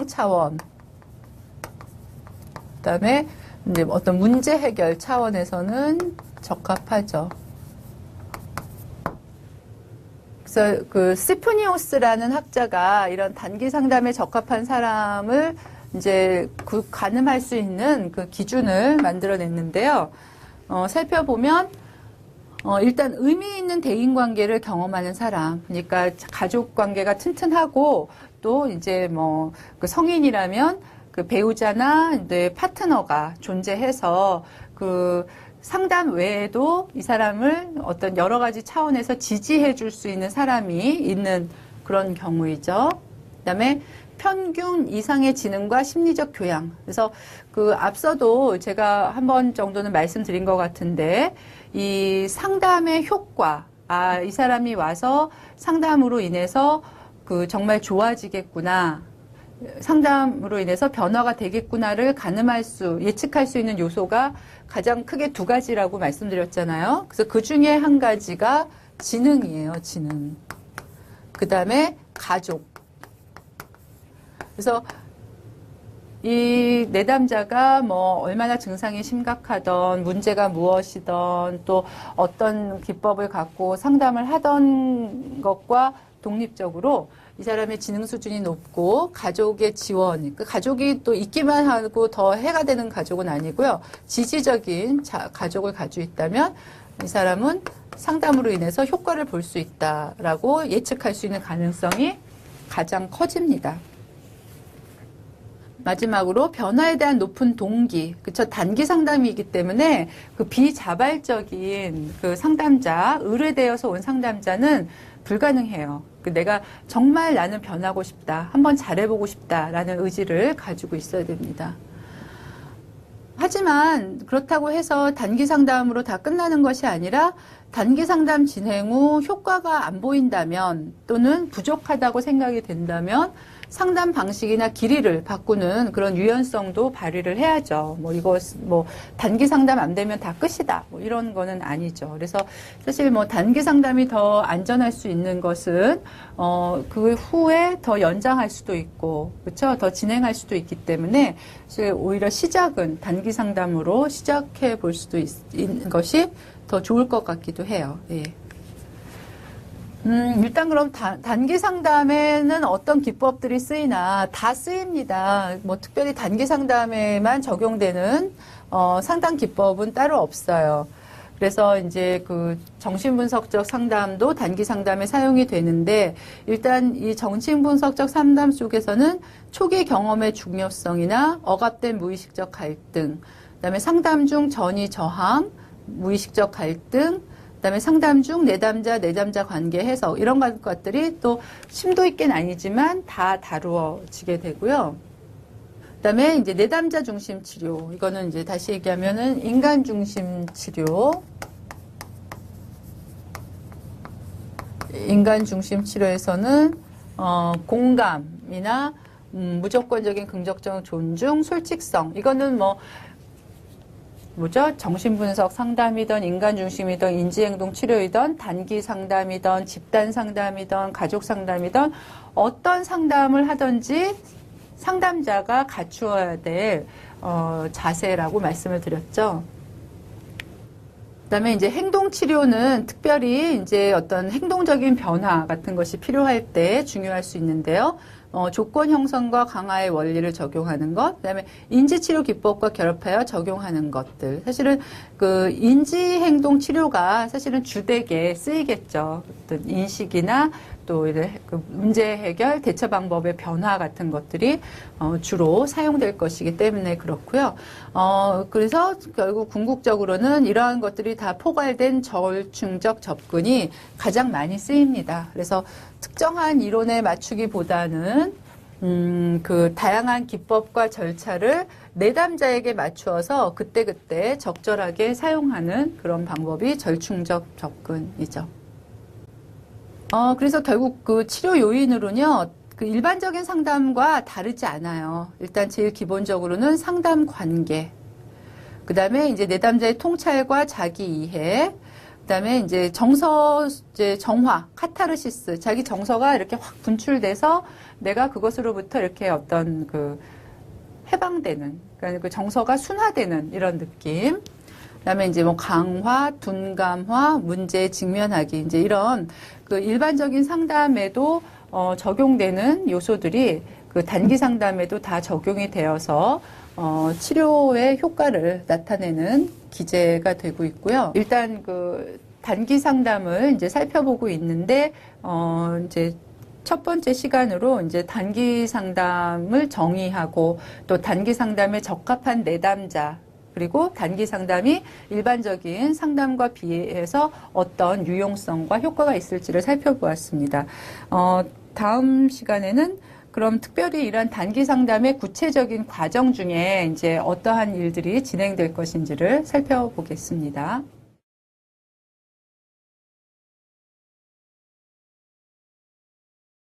차원, 그다음에 이제 어떤 문제 해결 차원에서는 적합하죠. 그래서 그 시프니오스라는 학자가 이런 단기 상담에 적합한 사람을 이제 가늠할 수 있는 그 기준을 만들어냈는데요. 살펴보면 일단 의미 있는 대인 관계를 경험하는 사람, 그러니까 가족 관계가 튼튼하고 또 이제 뭐 그 성인이라면 그 배우자나 이제 파트너가 존재해서 그 상담 외에도 이 사람을 어떤 여러 가지 차원에서 지지해 줄 수 있는 사람이 있는 그런 경우이죠. 그다음에 평균 이상의 지능과 심리적 교양. 그래서 그 앞서도 제가 한 번 정도는 말씀드린 것 같은데 이 상담의 효과, 이 사람이 와서 상담으로 인해서 그 정말 좋아지겠구나, 상담으로 인해서 변화가 되겠구나를 예측할 수 있는 요소가 가장 크게 두 가지라고 말씀드렸잖아요. 그래서 그 중에 한 가지가 지능이에요, 지능. 그 다음에 가족. 그래서 이 내담자가 뭐 얼마나 증상이 심각하던, 문제가 무엇이던, 또 어떤 기법을 갖고 상담을 하던 것과 독립적으로 이 사람의 지능 수준이 높고 가족의 지원, 그 가족이 또 있기만 하고 더 해가 되는 가족은 아니고요. 지지적인 가족을 가지고 있다면 이 사람은 상담으로 인해서 효과를 볼 수 있다라고 예측할 수 있는 가능성이 가장 커집니다. 마지막으로 변화에 대한 높은 동기, 그쵸? 단기 상담이기 때문에 그 비자발적인 그 상담자, 의뢰되어서 온 상담자는 불가능해요. 내가 정말 나는 변하고 싶다, 한번 잘해보고 싶다라는 의지를 가지고 있어야 됩니다. 하지만 그렇다고 해서 단기 상담으로 다 끝나는 것이 아니라 단기 상담 진행 후 효과가 안 보인다면 또는 부족하다고 생각이 된다면 상담 방식이나 길이를 바꾸는 그런 유연성도 발휘를 해야죠. 단기 상담 안 되면 다 끝이다, 이런 거는 아니죠. 그래서 사실 단기 상담이 더 안전할 수 있는 것은 그 후에 더 연장할 수도 있고, 그렇죠? 더 진행할 수도 있기 때문에 사실 오히려 시작은 단기 상담으로 시작해 볼 수도 있는 것이 더 좋을 것 같기도 해요. 예. 일단 그럼 단기 상담에는 어떤 기법들이 쓰이나 다 쓰입니다. 특별히 단기 상담에만 적용되는 상담 기법은 따로 없어요. 그래서 이제 그 정신분석적 상담도 단기 상담에 사용이 되는데, 일단 이 정신분석적 상담 속에서는 초기 경험의 중요성이나 억압된 무의식적 갈등, 그다음에 상담 중 전이 저항, 무의식적 갈등, 그다음에 상담 중 내담자 관계 해석, 이런 것들이 또 심도 있게는 아니지만 다 다루어지게 되고요. 그다음에 이제 내담자 중심 치료, 이거는 이제 다시 얘기하면은 인간 중심 치료. 인간 중심 치료에서는 공감이나 무조건적인 긍정적 존중, 솔직성, 이거는 정신분석 상담이든 인간 중심이든 인지행동 치료이든 단기 상담이든 집단 상담이든 가족 상담이든 어떤 상담을 하든지 상담자가 갖추어야 될 자세라고 말씀을 드렸죠. 그다음에 이제 행동 치료는 특별히 이제 어떤 행동적인 변화 같은 것이 필요할 때 중요할 수 있는데요. 조건 형성과 강화의 원리를 적용하는 것, 그다음에 인지치료 기법과 결합하여 적용하는 것들. 사실은 그 인지행동 치료가 사실은 주되게 쓰이겠죠. 어떤 인식이나 또 그 문제 해결, 대처 방법의 변화 같은 것들이 주로 사용될 것이기 때문에 그렇고요. 그래서 결국 궁극적으로는 이러한 것들이 다 포괄된 절충적 접근이 가장 많이 쓰입니다. 그래서 특정한 이론에 맞추기보다는 그 다양한 기법과 절차를 내담자에게 맞추어서 그때그때 적절하게 사용하는 그런 방법이 절충적 접근이죠. 그래서 결국 그 치료 요인으로는요, 그 일반적인 상담과 다르지 않아요. 일단 제일 기본적으로는 상담 관계, 그 다음에 이제 내담자의 통찰과 자기 이해, 그다음에 이제 정화, 카타르시스, 자기 정서가 이렇게 확 분출돼서 내가 그것으로부터 이렇게 어떤 그 해방되는, 그러니까 그 정서가 순화되는 이런 느낌. 그다음에 이제 뭐 강화, 둔감화, 문제에 직면하기, 이제 이런 그 일반적인 상담에도 적용되는 요소들이 그 단기 상담에도 다 적용이 되어서 치료의 효과를 나타내는 기제가 되고 있고요. 일단 그 단기 상담을 이제 살펴보고 있는데 이제 첫 번째 시간으로 이제 단기 상담을 정의하고 또 단기 상담에 적합한 내담자 그리고 단기 상담이 일반적인 상담과 비해서 어떤 유용성과 효과가 있을지를 살펴보았습니다. 다음 시간에는 그럼 특별히 이런 단기 상담의 구체적인 과정 중에 이제 어떠한 일들이 진행될 것인지를 살펴보겠습니다.